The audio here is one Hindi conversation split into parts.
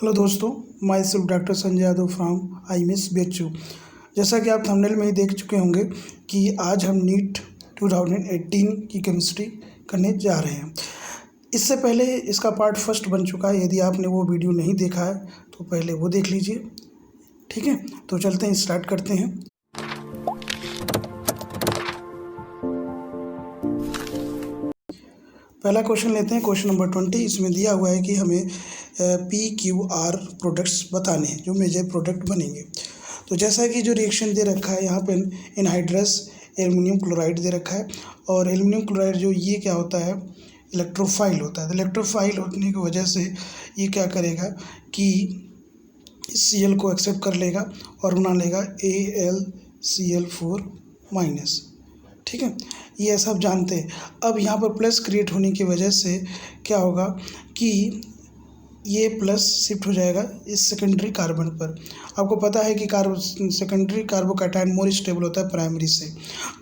हेलो दोस्तों, my self doctor Sanjay Yadav from IMS BHU। जैसा कि आप थंबनेल में ही देख चुके होंगे कि आज हम नीट 2018 की केमिस्ट्री करने जा रहे हैं। इससे पहले इसका पार्ट फर्स्ट बन चुका है। यदि आपने वो वीडियो नहीं देखा है तो पहले वो देख लीजिए। ठीक है, तो चलते हैं, स्टार्ट करते हैं। पहला क्वेश्चन लेते हैं, क्वेश्चन नंबर 20। इसमें दिया हुआ है कि हमें PQR प्रोडक्ट्स बताने हैं, जो मेजर प्रोडक्ट बनेंगे। तो जैसा कि जो रिएक्शन दे रखा है यहाँ पे एनहाइड्रस एल्युमिनियम क्लोराइड दे रखा है, और एल्युमिनियम क्लोराइड जो ये क्या होता है, इलेक्ट्रोफाइल होता है। तो इलेक्ट्रोफाइल होने की वजह से ये क्या करेगा कि Cl को एक्सेप्ट कर लेगा और बना लेगा AlCl4-। ठीक है, ये सब जानते हैं। अब यहाँ पर प्लस क्रिएट होने की वजह से क्या होगा कि ये प्लस शिफ्ट हो जाएगा इस सेकेंडरी कार्बन पर। आपको पता है कि सेकेंडरी कार्बोकैटायन मोर स्टेबल होता है प्राइमरी से,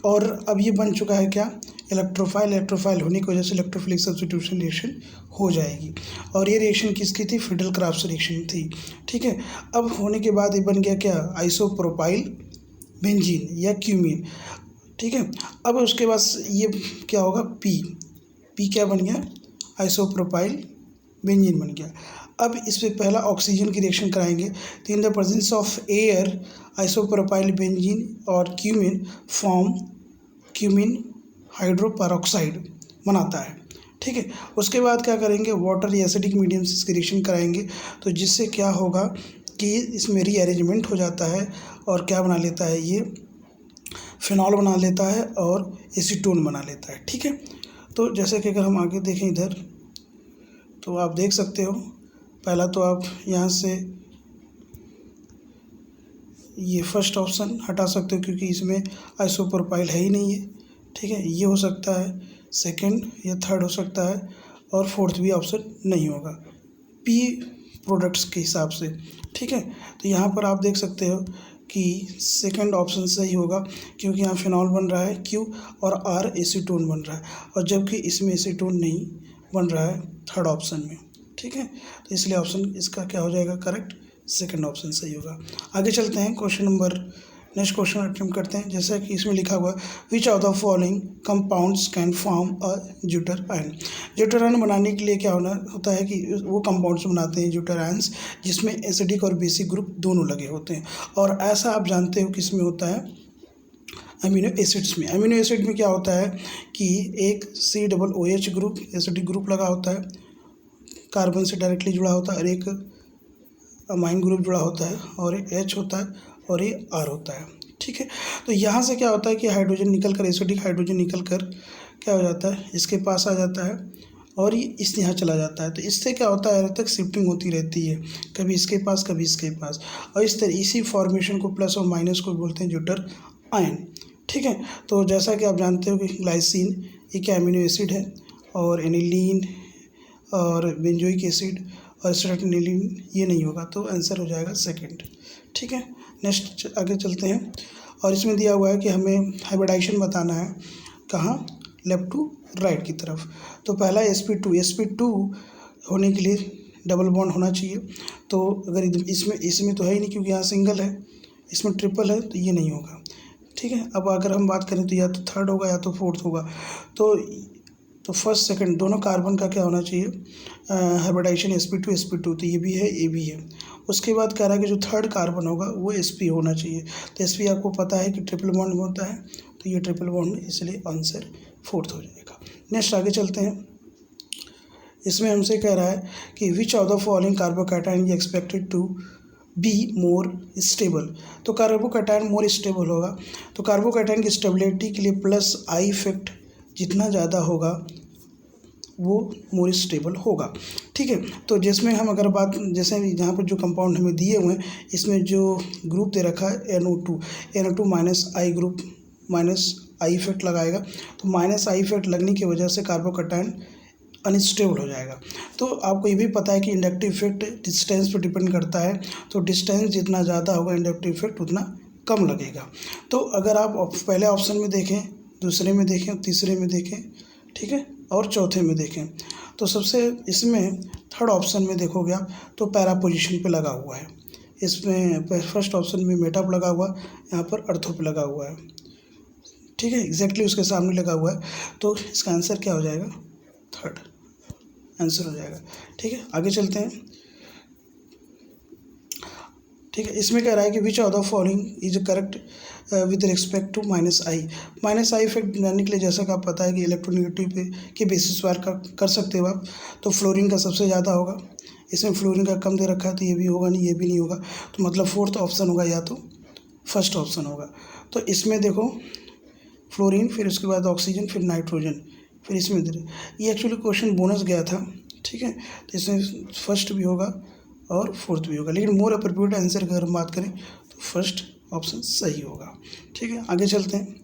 और अब ये बन चुका है क्या, इलेक्ट्रोफाइल होने की वजह से इलेक्ट्रोफिलिक सब्स्टिट्यूशन रिएक्शन हो जाएगी। और ये रिएक्शन किसकी थी, फ्रीडल-क्राफ्ट्स रिएक्शन थी। ठीक है, अब होने के बाद ये बन गया क्या, आइसोप्रोपाइल बेंजीन या क्यूमीन। ठीक है, अब उसके बाद ये क्या होगा, पी क्या बन गया, आइसोप्रोपाइल बेंजीन बन गया। अब इस पर पहला ऑक्सीजन की रिएक्शन कराएंगे, तो in the presence of air isopropyl benzene और क्यूमीन फॉर्म क्यूमीन हाइड्रोपेरोक्साइड बनाता है। ठीक है, उसके बाद क्या करेंगे, वाटर या एसिडिक मीडियम से इसकी रिएक्शन कराएंगे, तो जिससे क्या होगा कि इसमें रीअरेंजमेंट हो जाता है और क्या बना लेता है, ये फिनॉल बना लेता है और एसीटोन बना लेता है। ठीक है, तो जैसे कि अगर हम आगे देखें इधर, तो आप देख सकते हो, पहला तो आप यहाँ से ये फर्स्ट ऑप्शन हटा सकते हो क्योंकि इसमें आइसोप्रोपाइल है ही नहीं है। ठीक है, ये हो सकता है सेकंड या थर्ड हो सकता है, और फोर्थ भी ऑप्शन नहीं होगा पी प्रोडक्ट्स के हिसाब से। ठीक है, तो यहाँ पर आप देख सकते हो कि सेकंड ऑप्शन सही होगा क्योंकि यहाँ फिनॉल बन रहा है क्यू, और आर एसीटोन बन रहा है, और जबकि इसमें एसीटोन नहीं बन रहा है थर्ड ऑप्शन में। ठीक है, तो इसलिए ऑप्शन इसका क्या हो जाएगा, करेक्ट, सेकंड ऑप्शन सही होगा। आगे चलते हैं, नेक्स्ट क्वेश्चन अटेम्प्ट करते हैं। जैसा कि इसमें लिखा हुआ, विच of the following compounds can form a zwitter ion. Zwitter ion बनाने के लिए क्या होता है कि वो कंपाउंड्स बनाते हैं ज्यूटर आयन्स जिसमें एसिडिक और बेसिक ग्रुप दोनों लगे होते हैं। और ऐसा आप जानते हो किस में होता है, अमीनो एसिड्स में। अमीनो एसिड में क्या होता है कि एक COOH ग्रुप एसिडिक ग्रुप लगा होता है, कार्बन से डायरेक्टली जुड़ा होता है, और एक अमाइन ग्रुप जुड़ा होता है, और ये H होता है और ये R होता है। ठीक है, तो यहाँ से क्या होता है कि हाइड्रोजन निकल कर, एसिडिक हाइड्रोजन निकल कर क्या हो जाता है, इसके पास आ जाता है और ये इस यहाँ चला जाता है। तो इससे क्या होता है, तक शिफ्टिंग होती रहती है, कभी इसके पास कभी इसके पास, और इसी फॉर्मेशन को प्लस और माइनस को बोलते हैं ज्यूटर आयन। ठीक है, तो जैसा कि आप जानते हो कि ग्लाइसिन ये क्या अमीनो एसिड है, और एनिलीन और बेंजोइक एसिड और स्ट्रेटनिलीन ये नहीं होगा, तो आंसर हो जाएगा सेकंड। ठीक है, नेक्स्ट आगे चलते हैं, और इसमें दिया हुआ है कि हमें हाइब्रिडाइजेशन बताना है, कहाँ, लेफ्ट टू राइट की तरफ। तो पहला sp2 होने के लिए डबल बॉन्ड होना चाहिए। तो अगर इसमें तो है ही नहीं क्योंकि यहाँ सिंगल है, इसमें ट्रिपल है, तो ये नहीं होगा। ठीक है, अब अगर हम बात करें तो या तो थर्ड होगा या तो फोर्थ होगा। तो फर्स्ट सेकंड दोनों कार्बन का क्या होना चाहिए, हाइब्रिडाइजेशन sp2 तो ये भी है, ये भी है। उसके बाद कह रहा है कि जो थर्ड कार्बन होगा वो sp होना चाहिए। तो sp आपको पता है कि ट्रिपल बॉन्ड में होता है, तो ये ट्रिपल बॉन्ड है, इसलिए आंसर फोर्थ हो जाएगा। नेक्स्ट आगे चलते हैं, इसमें हमसे कह रहा है कि which of the following carbocation is expected to be more stable. तो कार्बोकैटायन मोर स्टेबल होगा, तो कार्बोकैटायन की स्टेबिलिटी के लिए प्लस आई इफेक्ट जितना ज़्यादा होगा वो मोर स्टेबल होगा। ठीक है, तो जिसमें हम अगर बात, जैसे यहाँ पर जो कंपाउंड हमें दिए हुए हैं, इसमें जो ग्रुप दे रखा है NO2 minus I group minus I effect लगाएगा, तो माइनस आई इफेक्ट लगने की वजह से कार्बोकैटायन अनस्टेबल हो जाएगा। तो आपको ये भी पता है कि इंडक्टिव इफेक्ट डिस्टेंस पर डिपेंड करता है, तो डिस्टेंस जितना ज़्यादा होगा इंडक्टिव इफेक्ट उतना कम लगेगा। तो अगर आप पहले ऑप्शन में देखें, दूसरे में देखें, तीसरे में देखें, ठीक है, और चौथे में देखें, तो सबसे इसमें थर्ड ऑप्शन में देखोगे आप तो पैरा पोजीशन पे लगा हुआ है, इसमें फर्स्ट ऑप्शन में मेटा पे लगा हुआ, यहाँ पर अर्थो पे लगा हुआ है, ठीक है, एग्जैक्टली उसके सामने लगा हुआ है। तो इसका आंसर क्या हो जाएगा, थर्ड आंसर हो जाएगा। ठीक है, आगे चलते हैं। ठीक है, इसमें कह रहा है कि which of the following is correct with respect to minus I effect जानने के लिए, जैसा कि आप पता है कि इलेक्ट्रोनेगेटिव के बेसिस पर कर सकते हो आप, तो फ्लोरीन का सबसे ज़्यादा होगा, इसमें फ्लोरीन का कम दे रखा है, तो ये भी होगा नहीं, ये भी नहीं होगा, तो मतलब फोर्थ ऑप्शन होगा या तो फर्स्ट ऑप्शन होगा। तो इसमें देखो फ्लोरीन, फिर उसके बाद ऑक्सीजन, फिर नाइट्रोजन, फिर इसमें ये एक्चुअली क्वेश्चन बोनस गया था। ठीक है, तो इसमें फर्स्ट भी होगा और फोर्थ भी होगा, लेकिन मोर अप्रोप्रिएट आंसर अगर हम बात करें तो फर्स्ट ऑप्शन सही होगा। ठीक है, आगे चलते हैं।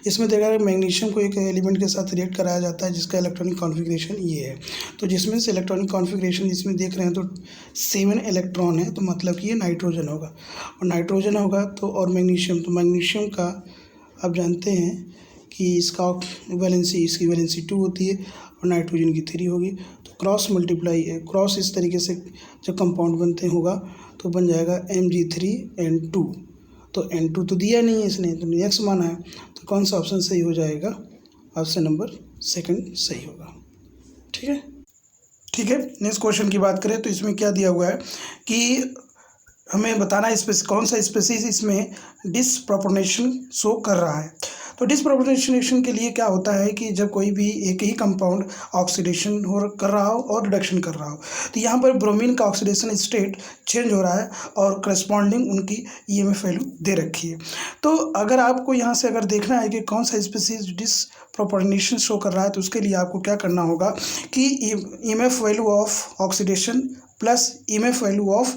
इसमें देखा है मैग्नीशियम को एक एलिमेंट के साथ रिएक्ट कराया जाता है जिसका इलेक्ट्रॉनिक कॉन्फ़िगरेशन ये है, तो जिसमें से इलेक्ट्रॉनिक कॉन्फ़िगरेशन इसमें देख रहे हैं तो 7 इलेक्ट्रॉन है, तो मतलब कि ये नाइट्रोजन होगा, और नाइट्रोजन होगा तो और मैग्नीशियम, तो मैग्नीशियम का आप जानते हैं कि इसका वैलेंसी, इसकी वैलेंसी 2 होती है और नाइट्रोजन की 3 होगी, तो क्रॉस मल्टीप्लाई क्रॉस इस तरीके से जब कंपाउंड बनते होगा तो बन जाएगा Mg3N2, तो N2 तो दिया नहीं है इसने, तो नेक्स्ट माना है, तो कौन सा ऑप्शन सही हो जाएगा, ऑप्शन नंबर सेकंड सही होगा। ठीक है, ठीक है, नेक्स्ट क्वेश्चन की बात करें तो इसमें क्या दिया हुआ है कि हमें बताना है कौन सा स्पेसीज इसमें डिसप्रोपोर्शनेशन शो कर रहा है। तो डिसप्रोपोर्शनेशन के लिए क्या होता है कि जब कोई भी एक ही कंपाउंड ऑक्सीडेशन कर रहा हो और रिडक्शन कर रहा हो, तो यहाँ पर ब्रोमीन का ऑक्सीडेशन स्टेट चेंज हो रहा है और करस्पॉन्डिंग उनकी ईएमएफ वैल्यू दे रखी है। तो अगर आपको यहाँ से अगर देखना है कि कौन सा स्पेसीज डिसप्रोपोर्शनेशन शो कर रहा है, तो उसके लिए आपको क्या करना होगा कि EMF value of oxidation plus EMF value of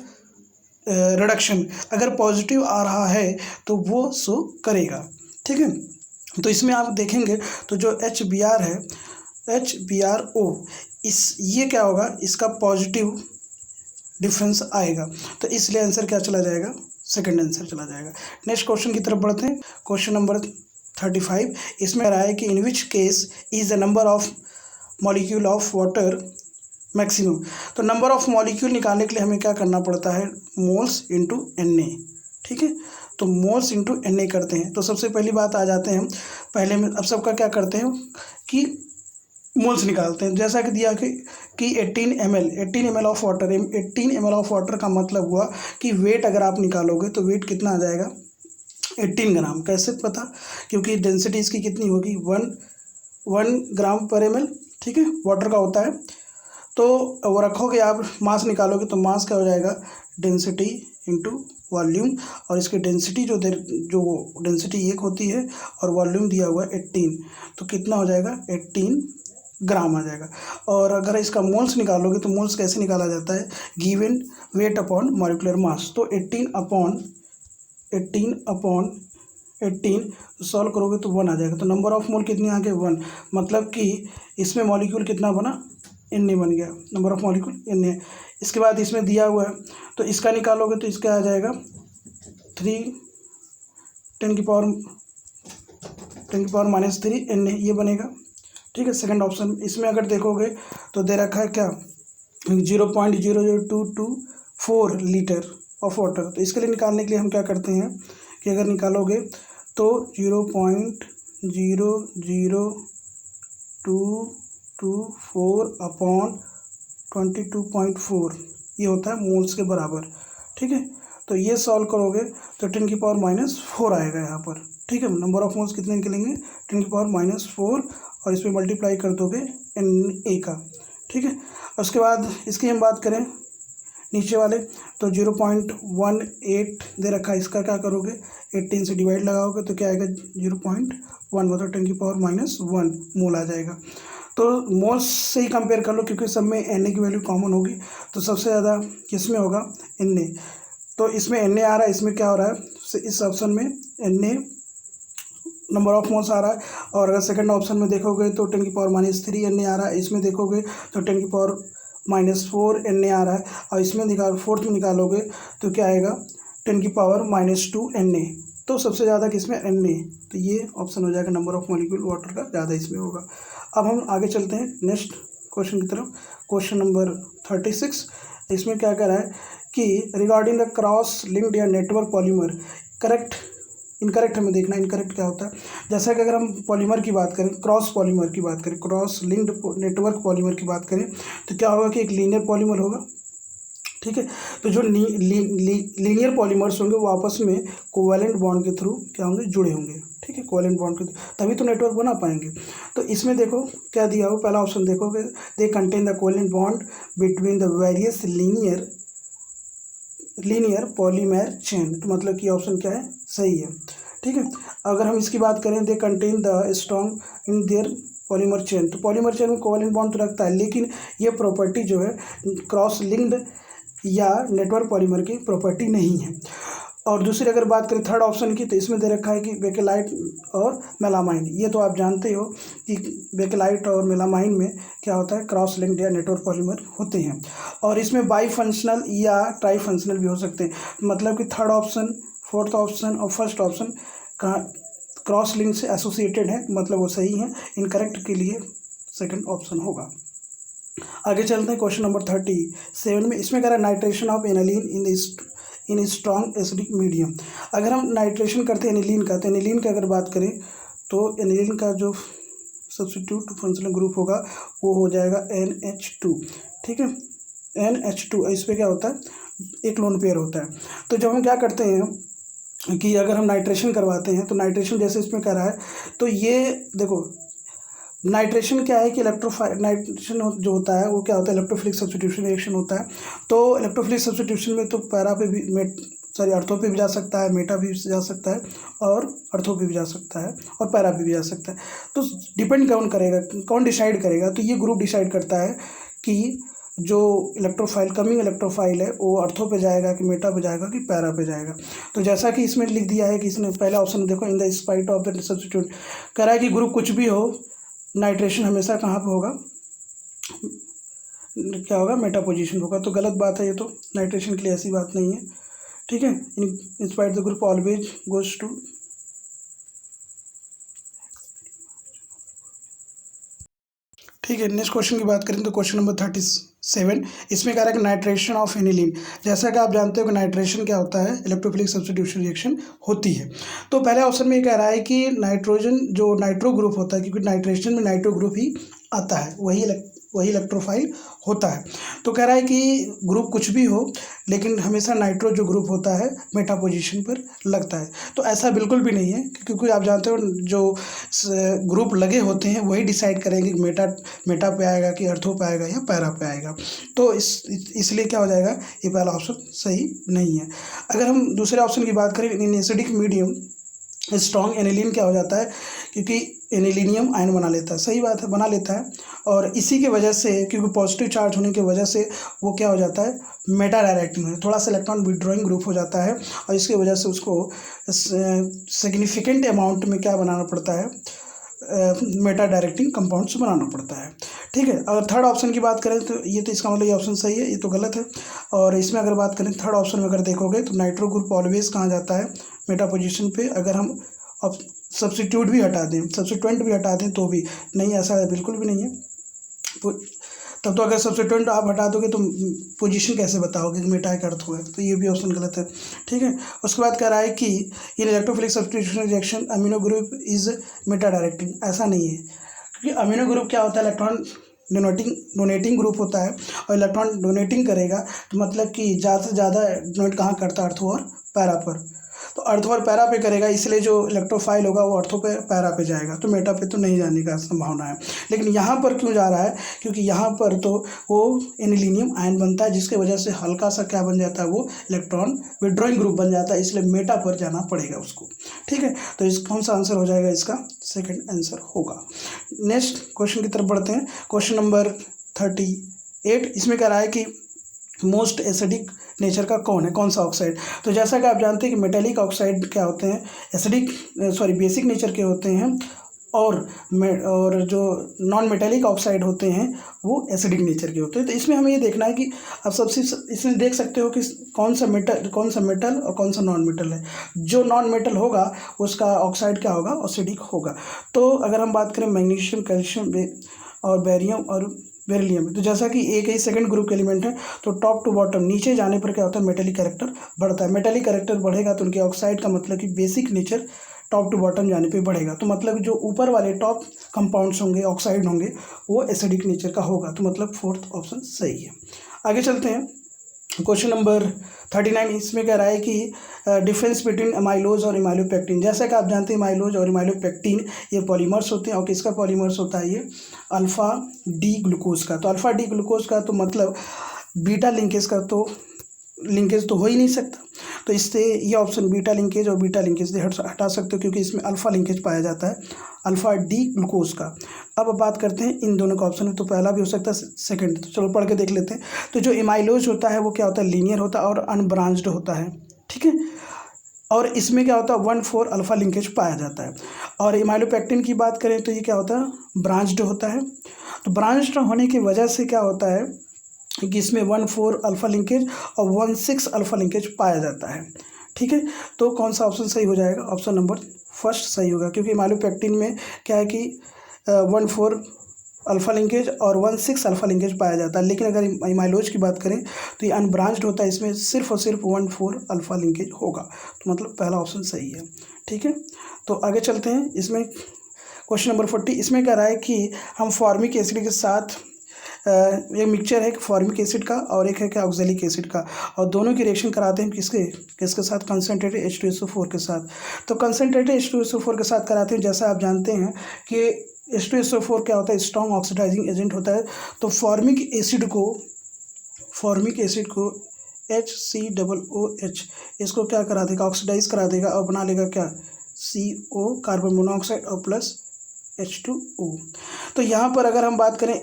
reduction अगर पॉजिटिव आ रहा है तो वो शो करेगा। ठीक है, तो इसमें आप देखेंगे तो जो HBr है, HBrO, ये क्या होगा, इसका पॉजिटिव डिफरेंस आएगा, तो इसलिए आंसर क्या चला जाएगा, सेकंड आंसर चला जाएगा। नेक्स्ट क्वेश्चन की तरफ बढ़ते हैं। क्वेश्चन नंबर 35, इसमें आ रहा है कि in which case is the number of molecule of water maximum. तो नंबर ऑफ मॉलिक्यूल निकालने के लिए हमें क्या करना पड़ता है, मोल्स इंटू Na। ठीक है, तो मोल्स इंटू Na करते हैं। तो सबसे पहली बात आ जाते हैं पहले में, अब सबका क्या करते हैं कि मोल्स निकालते हैं, जैसा कि दिया कि 18 ml of water, 18 ml of water का मतलब हुआ कि वेट अगर आप निकालोगे तो वेट कितना आ जाएगा, 18 ग्राम। कैसे पता, क्योंकि डेंसिटी इसकी कितनी होगी, 1 ग्राम पर ml। ठीक है, वाटर का होता है, तो वो रखोगे आप, मास निकालोगे तो मास क्या हो जाएगा, डेंसिटी इंटू वॉल्यूम, और इसकी डेंसिटी जो डेंसिटी 1 होती है और वॉल्यूम दिया हुआ है 18, तो कितना हो जाएगा, 18 ग्राम आ जाएगा। और अगर इसका मोल्स निकालोगे तो मोल्स कैसे निकाला जाता है, given weight upon molecular mass, तो 18 अपॉन 18 सॉल्व करोगे तो 1 आ जाएगा, तो नंबर ऑफ मोल कितने आ गए, 1, मतलब कि इसमें मॉलिक्यूल कितना बना, Na बन गया, नंबर ऑफ मॉलिक्यूल Na। इसके बाद इसमें दिया हुआ है तो इसका निकालोगे तो इसका आ जाएगा 3 10 की पावर -3 Na, ये बनेगा। ठीक है, सेकंड ऑप्शन। इसमें अगर देखोगे तो दे रखा है क्या, 0.00224 लीटर ऑफ वाटर, तो इसके लिए निकालने के लिए हम क्या करते हैं कि अगर निकालोगे तो 0.00224 अपॉन 22.4 ये होता है मोल्स के बराबर। ठीक है, तो ये सॉल्व करोगे तो 10 की पावर -4 आएगा यहाँ पर। ठीक है, नंबर ऑफ मोल्स कितने निकलेंगे, 10 की पावर -4, और इसमें मल्टीप्लाई कर दोगे Na का। ठीक है, उसके बाद इसकी हम बात करें नीचे वाले तो 0.18 दे रखा है, इसका क्या करोगे, 18 से डिवाइड लगाओगे तो क्या आएगा, 0.1, मतलब 10 की पावर -1 मोल आ जाएगा। तो मोल्स से ही कंपेयर कर लो क्योंकि सब में Na की वैल्यू कॉमन होगी, तो सबसे ज़्यादा किस में होगा, Na। तो इसमें Na आ रहा है, इसमें क्या हो रहा है, इस ऑप्शन में Na नंबर ऑफ मोल्स आ रहा है, और अगर सेकंड ऑप्शन में देखोगे तो 10 की पावर -3 Na आ रहा है, इसमें देखोगे तो 10 की पावर -4 Na आ रहा है, और इसमें फोर्थ में निकालोगे तो क्या आएगा, 10 की पावर -2 Na। तो सबसे ज़्यादा किसमें, Na, तो ये ऑप्शन हो जाएगा, नंबर ऑफ मॉलिक्यूल वाटर का ज़्यादा इसमें होगा। अब हम आगे चलते हैं नेक्स्ट क्वेश्चन की तरफ। क्वेश्चन नंबर 36, इसमें क्या कह रहा है कि रिगार्डिंग द क्रॉस लिंक्ड या नेटवर्क पॉलीमर, करेक्ट इनकरेक्ट हमें देखना है। इनकरेक्ट क्या होता है, जैसा कि अगर हम पॉलीमर की बात करें, क्रॉस पॉलीमर की बात करें, क्रॉस लिंक्ड नेटवर्क पॉलीमर की बात करें, तो क्या होगा कि एक लीनियर पॉलीमर होगा, ठीक है। तो जो लीनियर पॉलीमर्स होंगे वो आपस में कोवैलेंट बॉन्ड के थ्रू क्या होंगे, जुड़े होंगे, ठीक है, कोवैलेंट बॉन्ड के तभी तो नेटवर्क बना पाएंगे। तो इसमें देखो क्या दिया हो, पहला ऑप्शन देखोगे, they contain the covalent bond between the various linear polymer chain, तो मतलब कि ऑप्शन क्या है, सही है, ठीक है। अगर हम इसकी बात करें, they contain the strong in their polymer chain, तो पॉलीमर चेन में कोवैलेंट बॉन्ड तो रखता है, लेकिन ये प्रॉपर्टी जो है क्रॉस लिंक्ड या नेटवर्क पॉलीमर की प्रॉपर्टी नहीं है। और दूसरी अगर बात करें थर्ड ऑप्शन की, तो इसमें दे रखा है कि बेकेलाइट और मेलामाइन, ये तो आप जानते हो कि बेकेलाइट और मेलामाइन में क्या होता है, क्रॉस लिंक्ड या नेटवर्क पॉलीमर होते हैं। और इसमें बाई फंक्शनल या ट्राई फंक्शनल भी हो सकते हैं, मतलब कि थर्ड ऑप्शन, फोर्थ ऑप्शन और फर्स्ट ऑप्शन का क्रॉस लिंक से एसोसिएटेड है, मतलब वो सही है। इनकरेक्ट के लिए सेकंड ऑप्शन होगा। आगे चलते हैं क्वेश्चन नंबर 37 में। इसमें कह रहा है nitration of aniline in strong acidic medium. अगर हम नाइट्रेशन करते हैं एनिलीन का, तो एनिलीन की अगर बात करें तो एनिलीन का जो सब्स्टिट्यूट फंक्शनल ग्रुप होगा वो हो जाएगा NH2, ठीक है, NH2। इस पर क्या होता है, एक लोन पेयर होता है। तो जब हम क्या करते हैं कि अगर हम नाइट्रेशन करवाते हैं, तो नाइट्रेशन जैसे इसमें कह रहा है, तो ये देखो नाइट्रेशन क्या है कि नाइट्रेशन जो होता है वो क्या होता है, इलेक्ट्रोफिलिक सब्स्टिट्यूशन रिएक्शन होता है। तो इलेक्ट्रोफिलिक सब्स्टिट्यूशन में तो पैरा पे भी अर्थो पे भी जा सकता है, मेटा भी जा सकता है, और अर्थो पे भी जा सकता है, और पैरा पे भी जा सकता है। तो डिपेंड कौन करेगा, कौन डिसाइड करेगा, तो ये ग्रुप डिसाइड करता है कि जो इलेक्ट्रोफाइल कमिंग इलेक्ट्रोफाइल है वो अर्थो पे जाएगा कि मेटा पे जाएगा कि पैरा पे जाएगा। तो जैसा कि इसमें लिख दिया है कि इसने पहले ऑप्शन देखो, in the spite of the substitute, कह रहा है कि ग्रुप कुछ भी हो, नाइट्रेशन हमेशा कहाँ पे होगा, क्या होगा, मेटा पोजीशन होगा। तो गलत बात है ये, तो नाइट्रेशन के लिए ऐसी बात नहीं है, ठीक है। In spite the group always goes to, ठीक है। नेक्स्ट क्वेश्चन की बात करें तो क्वेश्चन नंबर 37, इसमें कह रहा है कि नाइट्रेशन ऑफ एनिलीन। जैसा कि आप जानते हो कि नाइट्रेशन क्या होता है, इलेक्ट्रोफिलिक सब्स्टिट्यूशन रिएक्शन होती है। तो पहले ऑप्शन में ये कह रहा है कि नाइट्रोजन जो नाइट्रो ग्रुप होता है, क्योंकि नाइट्रेशन में नाइट्रो ग्रुप ही आता है, वही इलेक्ट्रोफाइल होता है। तो कह रहा है कि ग्रुप कुछ भी हो, लेकिन हमेशा नाइट्रो जो ग्रुप होता है मेटा पोजीशन पर लगता है। तो ऐसा बिल्कुल भी नहीं है, क्योंकि आप जानते हो जो ग्रुप लगे होते हैं वही डिसाइड करेंगे कि मेटा पे आएगा कि अर्थो पे आएगा या पैरा पे आएगा। तो इसलिए क्या हो जाएगा, ये पहला ऑप्शन सही नहीं है। अगर हम दूसरे ऑप्शन की बात करें, in acidic medium strong aniline क्या हो जाता है, क्योंकि एनिलीनियम आयन बना लेता है, सही बात है, बना लेता है। और इसी की वजह से, क्योंकि पॉजिटिव चार्ज होने की वजह से वो क्या हो जाता है, मेटा डायरेक्टिंग है, थोड़ा सा इलेक्ट्रॉन विड्रॉइंग ग्रुप हो जाता है, और इसकी वजह से उसको सिग्निफिकेंट अमाउंट में क्या बनाना पड़ता है, मेटा डायरेक्टिंग कंपाउंड्स बनाना पड़ता है, ठीक है। अगर थर्ड ऑप्शन की बात करें तो ये तो इसका मतलब ये ऑप्शन सही है, ये तो गलत है। और इसमें अगर बात करें थर्ड ऑप्शन में अगर देखोगे तो नाइट्रो ग्रुप ऑलवेज कहाँ जाता है, मेटा पोजीशन पे। अगर हम अब सब्स्टिट्यूट भी हटा दें, सब्स्टिट्यूएंट भी हटा दें तो भी नहीं, ऐसा बिल्कुल भी नहीं है। तब तो अगर सब्स्टिट्यूएंट आप हटा दोगे तो पोजीशन कैसे बताओगे कि मेटा का अर्थ हुआ है, तो ये भी ऑप्शन गलत है, ठीक है। उसके बाद कह रहा है कि in electrophilic substitution reaction amino group is meta directing, ऐसा नहीं है, क्योंकि अमीनो ग्रुप क्या होता है, इलेक्ट्रॉन डोनेटिंग ग्रुप होता है, और इलेक्ट्रॉन डोनेटिंग करेगा तो मतलब कि ज़्यादा से ज़्यादा डोनेट कहाँ करता है, अर्थो और पैरा पर। तो अर्थो और पैरा पे करेगा, इसलिए जो इलेक्ट्रोफाइल होगा वो अर्थो पे पैरा पे जाएगा, तो मेटा पे तो नहीं जाने का संभावना है। लेकिन यहाँ पर क्यों जा रहा है, क्योंकि यहाँ पर तो वो एनिलीनियम आयन बनता है, जिसके वजह से हल्का सा क्या बन जाता है, वो इलेक्ट्रॉन विड्रॉइंग ग्रुप बन जाता है, इसलिए मेटा पर जाना पड़ेगा उसको, ठीक है। तो इस कौन सा आंसर हो जाएगा, इसका सेकेंड आंसर होगा। नेक्स्ट क्वेश्चन की तरफ बढ़ते हैं, क्वेश्चन नंबर 38, इसमें कह रहा है कि मोस्ट एसिडिक नेचर का कौन है, कौन सा ऑक्साइड। तो जैसा कि आप जानते हैं कि मेटेलिक ऑक्साइड क्या होते हैं, बेसिक नेचर के होते हैं, और जो नॉन मेटेलिक ऑक्साइड होते हैं वो एसिडिक नेचर के होते हैं। तो इसमें हमें ये देखना है कि आप सबसे इसमें देख सकते हो कि कौन सा मेटल और कौन सा नॉन मेटल है। जो नॉन मेटल होगा उसका ऑक्साइड क्या होगा, एसिडिक होगा। तो अगर हम बात करें मैग्नीशियम, कैल्शियम और बेरियम और बेरिलियम है। तो जैसा कि एक ही सेकंड ग्रुप के एलिमेंट है, तो टॉप टू बॉटम नीचे जाने पर क्या होता है, मेटेलिक कैरेक्टर बढ़ता है। मेटेलिक कैरेक्टर बढ़ेगा तो उनके ऑक्साइड का मतलब कि basic nature top to bottom जाने पे बढ़ेगा। तो मतलब जो ऊपर वाले टॉप कंपाउंड्स होंगे, ऑक्साइड होंगे, वो एसिडिक नेचर का होगा। तो मतलब फोर्थ ऑप्शन सही है। आगे चलते हैं। क्वेश्चन नंबर 39 इसमें कह रहा है कि डिफरेंस बिटवीन अमाइलोज और इमाइलोपेक्टिन। जैसा कि आप जानते हैं अमाइलोज और इमाइलोपेक्टिन ये पॉलीमर्स होते हैं। और किसका पॉलीमर्स होता है, ये अल्फ़ा डी ग्लूकोज का। तो अल्फ़ा डी ग्लूकोज का तो मतलब बीटा लिंकेज का तो लिंकेज तो हो ही नहीं सकता। तो इससे ये ऑप्शन बीटा लिंकेज और बीटा लिंकेज से हटा सकते हो, क्योंकि इसमें अल्फ़ा लिंकेज पाया जाता है अल्फ़ा डी ग्लूकोज का। अब बात करते हैं इन दोनों का ऑप्शन में, तो पहला भी हो सकता है, सेकंड। तो चलो पढ़ के देख लेते हैं। तो जो इमाइलोज होता है वो क्या होता है, लीनियर होता है और अनब्रांच्ड होता है, ठीक है। और इसमें क्या होता है 1,4 अल्फ़ा लिंकेज पाया जाता है। और इमाइलोपेक्टिन की बात करें तो ये क्या होता है, ब्रांच्ड होता है। तो ब्रांच्ड होने की वजह से क्या होता है कि इसमें 1,4 अल्फ़ा लिंकेज और 1,6 अल्फ़ा लिंकेज पाया जाता है, ठीक है। तो कौन सा ऑप्शन सही हो जाएगा, ऑप्शन नंबर फर्स्ट सही होगा, क्योंकि इमाइलोपेक्टिन में क्या है कि 1,4 अल्फ़ा लिंकेज और 1,6 अल्फ़ा लिंकेज पाया जाता है। लेकिन अगर इमाइलोज की बात करें तो ये अनब्रांच्ड होता है, इसमें सिर्फ और सिर्फ 1,4 अल्फ़ा लिंकेज होगा। तो मतलब पहला ऑप्शन सही है, ठीक है। तो आगे चलते हैं। इसमें क्वेश्चन नंबर 40 इसमें कह रहा है कि हम फॉर्मिक एसिड के साथ एक मिक्सचर है फॉर्मिक एसिड का और एक है क्या ऑक्जेलिक एसिड का, और दोनों की रिएक्शन कराते हैं किसके साथ, कंसनट्रेटेड H2SO4 के साथ। तो कंसनट्रेटेड H2SO4 के साथ कराते हैं। जैसा आप जानते हैं कि H2SO4 क्या होता है, स्ट्रॉन्ग ऑक्सीडाइजिंग एजेंट होता है। तो फॉर्मिक एसिड को HCOOH इसको क्या करा देगा, ऑक्सीडाइज करा देगा और बना लेगा क्या, CO कार्बन मोनोऑक्साइड और प्लस H2O। तो यहाँ पर अगर हम बात करें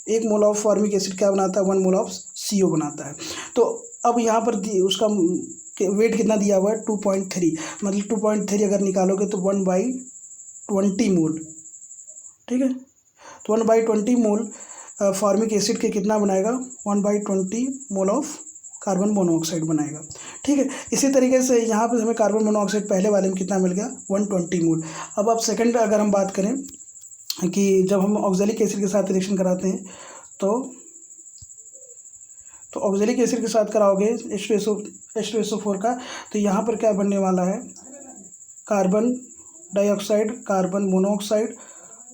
1 मोल ऑफ फॉर्मिक एसिड क्या बनाता है, 1 मोल ऑफ CO बनाता है। तो अब यहाँ पर उसका वेट कितना दिया हुआ है, 2.3। मतलब 2.3 अगर निकालोगे तो 1/20 मोल, ठीक है। तो 1/20 मोल फॉर्मिक एसिड के कितना बनाएगा, 1/20 मोल ऑफ कार्बन मोनोऑक्साइड बनाएगा, ठीक है। इसी तरीके से यहाँ पर हमें कार्बन मोनोऑक्साइड पहले वाले में कितना मिल गया, 120 मोल। अब सेकंड अगर हम बात करें कि जब हम ऑक्जेलिक एसिड के साथ रिएक्शन कराते हैं तो ऑक्जेलिक एसिड के साथ कराओगे H2SO4 का, तो यहाँ पर क्या बनने वाला है, कार्बन डाइऑक्साइड, कार्बन मोनोऑक्साइड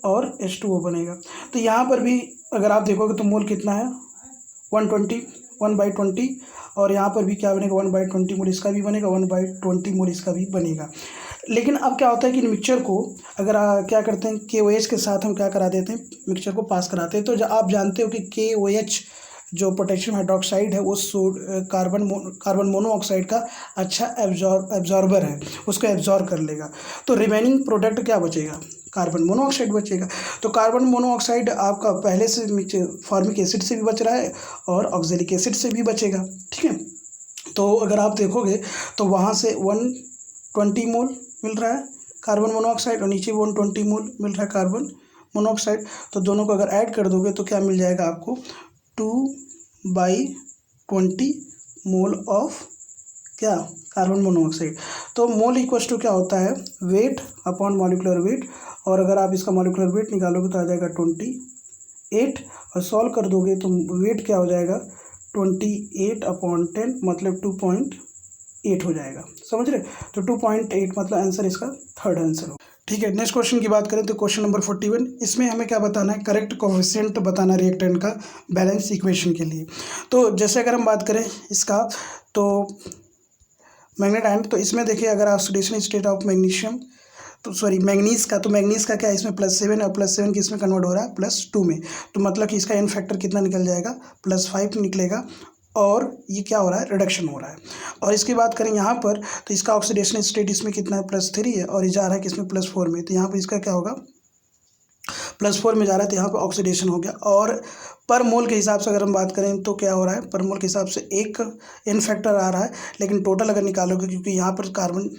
और H2O बनेगा। तो यहाँ पर भी अगर आप देखोगे तो मोल कितना है, 1/20 और यहाँ पर भी क्या बनेगा, 1/20 मोल इसका भी बनेगा, 1/20 मोल इसका भी बनेगा। लेकिन अब क्या होता है कि मिक्सचर को अगर क्या करते हैं KOH के साथ हम क्या करा देते हैं, मिक्सचर को पास कराते हैं। तो आप जानते हो कि KOH जो पोटेशियम हाइड्रोक्साइड है वो कार्बन मोनोऑक्साइड का अच्छा एब्जॉर्बर है, उसको एब्जॉर्ब कर लेगा। तो रिमेनिंग प्रोडक्ट क्या बचेगा, कार्बन मोनोऑक्साइड बचेगा। तो कार्बन मोनोऑक्साइड आपका पहले से फॉर्मिक एसिड से भी बच रहा है और ऑक्जेलिक एसिड से भी बचेगा, ठीक है। तो अगर आप देखोगे तो वहाँ से 120 मोल मिल रहा है कार्बन मोनोऑक्साइड और नीचे 120 मोल मिल रहा है कार्बन मोनोऑक्साइड। तो दोनों को अगर ऐड कर दोगे तो क्या मिल जाएगा आपको, 2/20 मोल ऑफ क्या, कार्बन मोनोऑक्साइड। तो मोल इक्वल टू क्या होता है, वेट अपॉन मॉलिक्यूलर वेट। और अगर आप इसका मॉलिक्यूलर वेट निकालोगे तो आ जाएगा 28 और सॉल्व कर दोगे तो वेट क्या हो जाएगा, 28/10 मतलब 2.8 हो जाएगा, समझ रहे। तो 2.8 मतलब आंसर इसका थर्ड आंसर हो, ठीक है। नेक्स्ट क्वेश्चन की बात करें तो क्वेश्चन नंबर 41 इसमें हमें क्या बताना है, करेक्ट कोफिशिएंट बताना रिएक्टेंट का बैलेंस इक्वेशन के लिए। तो जैसे अगर हम बात करें इसका तो मैग्नेट आयन, तो इसमें देखिए अगर ऑक्सीडेशन स्टेट ऑफ मैग्नीशियम तो मैंगनीज का, तो मैंगनीज का क्या है इसमें +7 और +7 किसमें कन्वर्ट हो रहा है, +2 में। तो मतलब कि इसका एन फैक्टर कितना निकल जाएगा, +5 निकलेगा और ये क्या हो रहा है, रिडक्शन हो रहा है। और इसकी बात करें यहाँ पर तो इसका ऑक्सीडेशन स्टेट इसमें कितना है, +3 है और ये जा रहा है किसमें, +4 में। तो यहाँ पर इसका क्या होगा, +4 में जा रहा है तो यहाँ पर ऑक्सीडेशन हो गया। और पर मोल के हिसाब से अगर हम बात करें तो क्या हो रहा है, पर मोल के हिसाब से एक एन फैक्टर आ रहा है, लेकिन टोटल अगर निकालोगे क्योंकि यहाँ पर कार्बन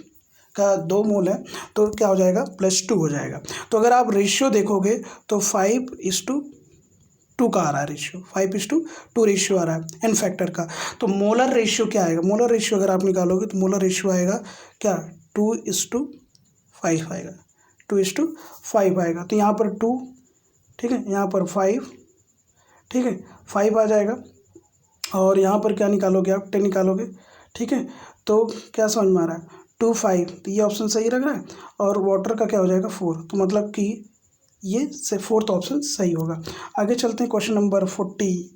का 2 मोल है तो क्या हो जाएगा, +2 हो जाएगा। तो अगर आप रेशियो देखोगे तो 5:2 का आ रहा है रेशियो, 5:2 रेशियो आ रहा है एन फैक्टर का। तो मोलर रेशियो क्या आएगा, मोलर रेशियो अगर आप निकालोगे तो मोलर रेशियो आएगा क्या, 2:5 आएगा, 2:5 आएगा। तो यहाँ पर 2, ठीक है, यहाँ पर 5 ठीक है, 5 आ जाएगा। और यहाँ पर क्या निकालोगे आप, 10 निकालोगे, ठीक है। तो क्या समझ में आ रहा है, 2 5, तो ये ऑप्शन सही लग रहा है। और वाटर का क्या हो जाएगा 4, तो मतलब कि ये से 4th ऑप्शन सही होगा। आगे चलते हैं क्वेश्चन नंबर 42।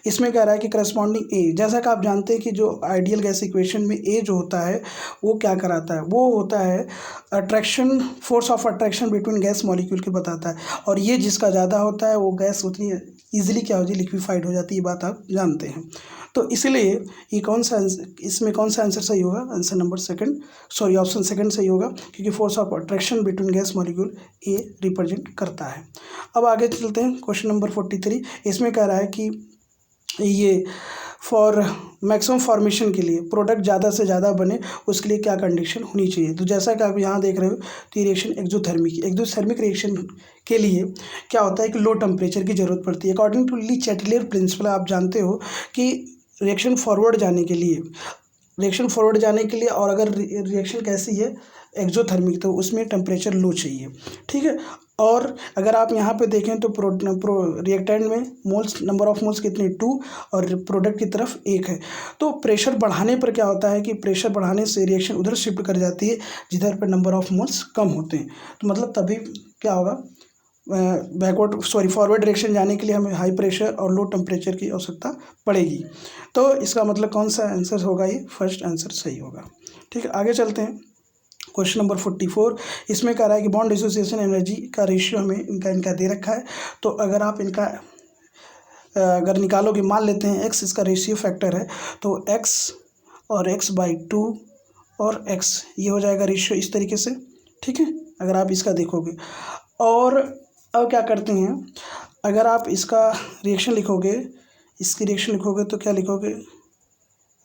इसमें कह रहा है कि करस्पॉन्डिंग ए, जैसा कि आप जानते हैं कि जो आइडियल गैस इक्वेशन में ए जो होता है वो क्या कराता है, वो होता है attraction, force of attraction between gas molecule के बताता है। और ये जिसका ज़्यादा होता है वो गैस उतनी ईजिली क्या हो जाती है, लिक्विफाइड हो जाती है, ये बात आप जानते हैं। तो इसलिए ये कौन सा इसमें कौन सा आंसर सही होगा, answer number second, sorry option second सही होगा, क्योंकि force of attraction between gas molecule A represent करता है। अब आगे चलते हैं क्वेश्चन नंबर 43। इसमें कह रहा है कि ये फॉर मैक्सिमम फॉर्मेशन के लिए प्रोडक्ट ज़्यादा से ज़्यादा बने उसके लिए क्या कंडीशन होनी चाहिए। तो जैसा कि आप यहाँ देख रहे हो, तो ये रिएक्शन एक्सोथर्मिक रिएक्शन के लिए क्या होता है कि लो टेम्परेचर की ज़रूरत पड़ती है। According to Le Chatelier principle आप जानते हो कि रिएक्शन फॉरवर्ड जाने के लिए और अगर रिएक्शन कैसी है एक्सोथर्मिक, तो उसमें टेम्परेचर लो चाहिए, ठीक है। और अगर आप यहाँ पे देखें तो रिएक्टेंट में मोल्स, नंबर ऑफ मोल्स कितने 2 और प्रोडक्ट की तरफ 1 है। तो प्रेशर बढ़ाने पर क्या होता है कि प्रेशर बढ़ाने से रिएक्शन उधर शिफ्ट कर जाती है जिधर पर नंबर ऑफ मोल्स कम होते हैं। तो मतलब तभी क्या होगा, फॉरवर्ड डायरेक्शन जाने के लिए हमें हाई प्रेशर और लो टेम्परेचर की आवश्यकता पड़ेगी। तो इसका मतलब कौन सा आंसर होगा, ये फर्स्ट आंसर सही होगा, ठीक है। आगे चलते हैं क्वेश्चन नंबर 44। इसमें कह रहा है कि बॉन्ड डिसोसिएशन एनर्जी का रेशियो हमें इनका दे रखा है। तो अगर आप इनका अगर निकालोगे, मान लेते हैं x इसका रेशियो फैक्टर है, तो x और x/2 और x ये हो जाएगा रेशियो इस तरीके से, ठीक है, अगर आप इसका देखोगे। और अब क्या करते हैं, अगर आप इसका रिएक्शन लिखोगे, इसकी रिएक्शन लिखोगे तो क्या लिखोगे,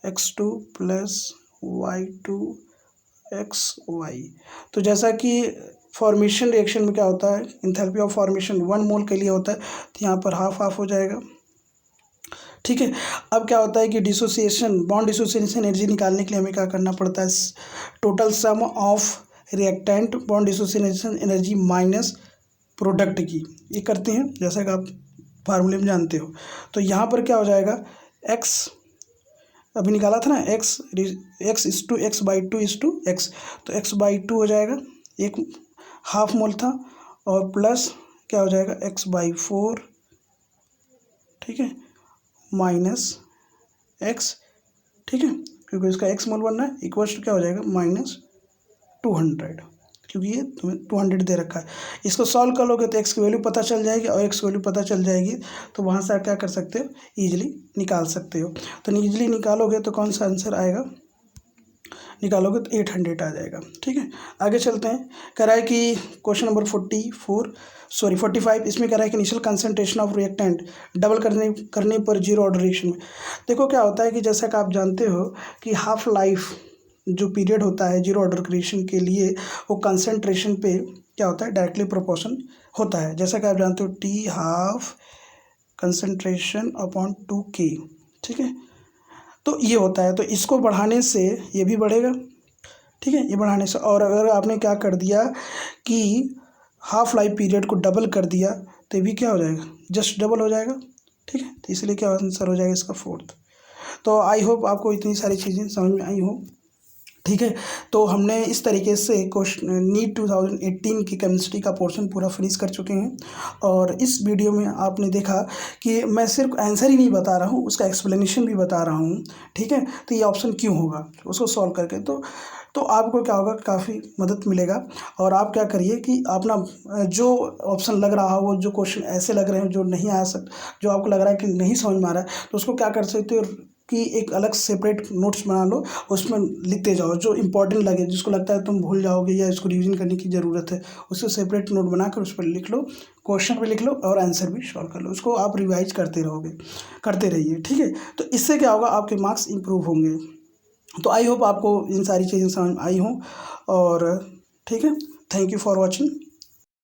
x2 + y2 xy। तो जैसा कि फॉर्मेशन रिएक्शन में क्या होता है, एंथैल्पी ऑफ फॉर्मेशन 1 मोल के लिए होता है, तो यहाँ पर हाफ हो जाएगा, ठीक है। अब क्या होता है कि बॉन्ड डिसोसिएशन एनर्जी निकालने के लिए हमें क्या करना पड़ता है, total sum of reactant bond dissociation energy minus product की, ये करते हैं जैसा कि आप फार्मूले में जानते हो। तो यहाँ पर क्या हो जाएगा, x अभी निकाला था ना, x इस टू x/2 इस टू x, तो x/2 हो जाएगा, एक हाफ मोल था, और प्लस क्या हो जाएगा x/4, ठीक है, माइनस x, ठीक है, क्योंकि इसका x मोल बनना है, इक्वल्स टू क्या हो जाएगा -200, क्योंकि ये तुम्हें 200 दे रखा है। इसको सॉल्व कर लोगे तो x की वैल्यू पता चल जाएगी, और x की वैल्यू पता चल जाएगी तो वहाँ से आप क्या कर सकते हो, ईजिली निकाल सकते हो। तो ईजिली निकालोगे तो कौन सा आंसर आएगा, निकालोगे तो 800 आ जाएगा, ठीक है। आगे चलते हैं, कह रहा है कि क्वेश्चन नंबर 45। इसमें कह रहा है कि initial concentration of reactant double करने पर जीरो ऑर्डर रिएक्शन में। देखो क्या होता है कि जैसा कि आप जानते हो कि हाफ लाइफ जो पीरियड होता है जीरो ऑर्डर रिएक्शन के लिए, वो कंसंट्रेशन पे क्या होता है, डायरेक्टली प्रोपोर्शन होता है। जैसा कि आप जानते हो T half concentration upon 2K, ठीक है। तो ये होता है, तो इसको बढ़ाने से ये भी बढ़ेगा, ठीक है, ये बढ़ाने से। और अगर आपने क्या कर दिया कि हाफ लाइफ पीरियड को डबल कर दिया, तो ये भी क्या हो जाएगा, जस्ट डबल हो जाएगा, ठीक है। तो इसलिए क्या आंसर हो जाएगा इसका 4th। तो आई होप आपको इतनी सारी चीज़ें समझ में आई हो, ठीक है। तो हमने इस तरीके से क्वेश्चन नीट 2018 की केमिस्ट्री का पोर्शन पूरा फिनिश कर चुके हैं। और इस वीडियो में आपने देखा कि मैं सिर्फ आंसर ही नहीं बता रहा हूँ, उसका एक्सप्लेनेशन भी बता रहा हूँ, ठीक है। तो ये ऑप्शन क्यों होगा उसको सॉल्व करके, तो आपको क्या होगा, काफ़ी मदद मिलेगा। और आप क्या करिए कि अपना जो ऑप्शन लग रहा हो, वो जो क्वेश्चन ऐसे लग रहे हैं जो नहीं आ जो आपको लग रहा है कि नहीं समझ में आ रहा है, तो उसको क्या कर सकते हो कि एक अलग सेपरेट नोट्स बना लो, उसमें लिखते जाओ जो इंपॉर्टेंट लगे, जिसको लगता है तुम भूल जाओगे या इसको रिवीजन करने की ज़रूरत है, उसको सेपरेट नोट बनाकर उस पर लिख लो, क्वेश्चन पे लिख लो और आंसर भी सॉल्व कर लो। उसको आप रिवाइज करते रहिए, ठीक है। तो इससे क्या होगा, आपके मार्क्स इंप्रूव होंगे। तो आई होप आपको इन सारी चीज़ें समझ आई हों, और ठीक है, थैंक यू फॉर वॉचिंग।